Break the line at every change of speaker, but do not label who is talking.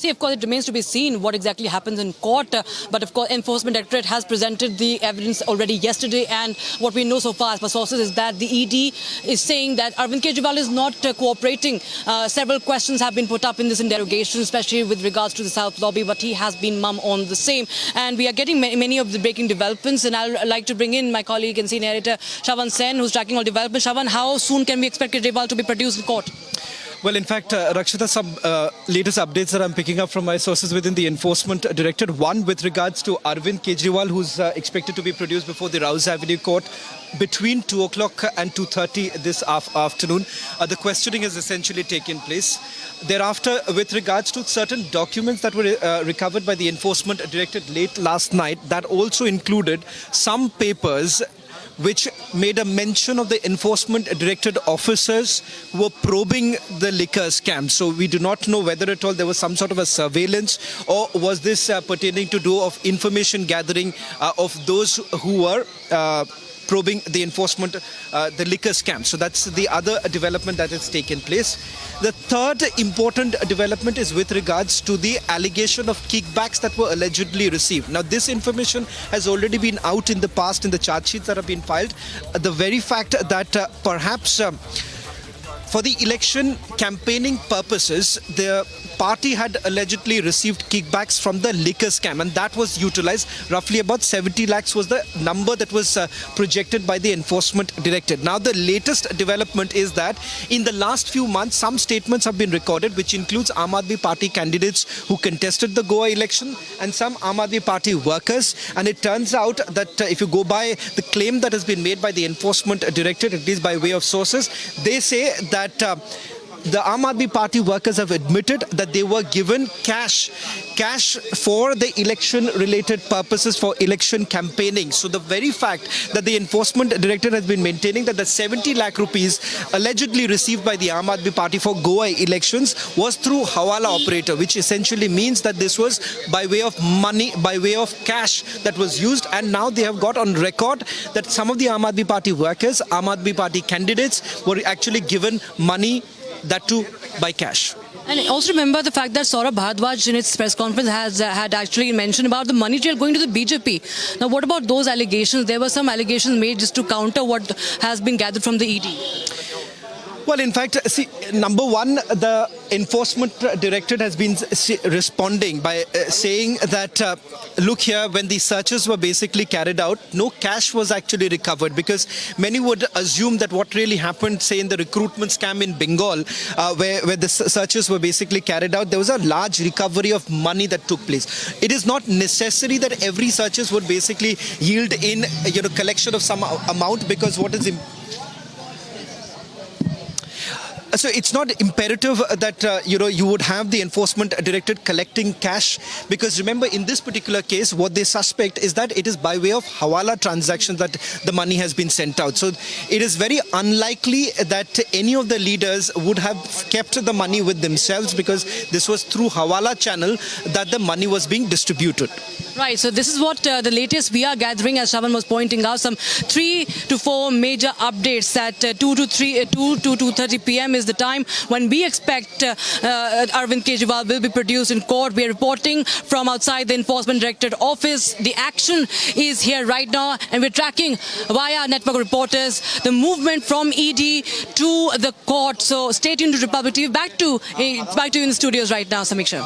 See, of course, it remains to be seen what exactly happens in court. But of course, Enforcement Directorate has presented the evidence already yesterday. And what we know so far as per sources is that the ED is saying that Arvind Kejriwal is not cooperating. Several questions have been put up in this interrogation, especially with regards to the South Lobby. But he has been mum on the same. And we are getting many of the breaking developments. And I'd like to bring in my colleague and senior editor, Shravan Sen, who's tracking all developments. Shravan, how soon can we expect Kejriwal to be produced in court?
Well, in fact, Rakshita, some latest updates that I'm picking up from my sources within the Enforcement Directorate. One with regards to Arvind Kejriwal, who's expected to be produced before the Rouse Avenue Court between 2 o'clock and 2:30 this afternoon. The questioning has essentially taken place. Thereafter, with regards to certain documents that were recovered by the Enforcement Directorate late last night, that also included some papers which made a mention of the Enforcement Directorate officers who were probing the liquor scam. So we do not know whether at all there was some sort of a surveillance, or was this pertaining to do of information gathering of those who were probing the enforcement, the liquor scam. So that's the other development that has taken place. The third important development is with regards to the allegation of kickbacks that were allegedly received. Now, this information has already been out in the past in the charge sheets that have been filed. The very fact that perhaps for the election campaigning purposes, the party had allegedly received kickbacks from the liquor scam, and that was utilized. Roughly about 70 lakhs was the number that was projected by the Enforcement Directorate. Now, the latest development is that in the last few months, some statements have been recorded, which includes Aam Aadmi Party candidates who contested the Goa election and some Aam Aadmi Party workers. And it turns out that if you go by the claim that has been made by the Enforcement Directorate, at least by way of sources, they say that the Aam Aadmi Party workers have admitted that they were given cash for the election-related purposes for election campaigning. So the very fact that the Enforcement Directorate has been maintaining that the 70 lakh rupees allegedly received by the Aam Aadmi Party for Goa elections was through Hawala operator, which essentially means that this was by way of money, by way of cash that was used. And now they have got on record that some of the Aam Aadmi Party workers, Aam Aadmi Party candidates were actually given money, that too by cash.
And also remember the fact that Saurabh Bharadwaj in its press conference had actually mentioned about the money trail going to the BJP. Now, what about those allegations? There were some allegations made just to counter what has been gathered from the ED.
Well, in fact, see, number one, the Enforcement Directorate has been responding by saying that, look here, when the searches were basically carried out, no cash was actually recovered, because many would assume that what really happened, say, in the recruitment scam in Bengal, where the searches were basically carried out, there was a large recovery of money that took place. It is not necessary that every searches would basically yield in, collection of some amount, because what is so it's not imperative that, you would have the Enforcement Directorate collecting cash, because remember, in this particular case, what they suspect is that it is by way of Hawala transactions that the money has been sent out. So it is very unlikely that any of the leaders would have kept the money with themselves, because this was through Hawala channel that the money was being distributed.
Right, so this is what the latest we are gathering, as Shravan was pointing out, some 3 to 4 major updates at 2 to 2:30 p.m. is the time when we expect Arvind Kejriwal will be produced in court. We are reporting from outside the Enforcement Directorate office. The action is here right now, and we're tracking via network reporters the movement from ED to the court. So stay tuned to Republic TV. Back to you in the studios right now, Samiksha.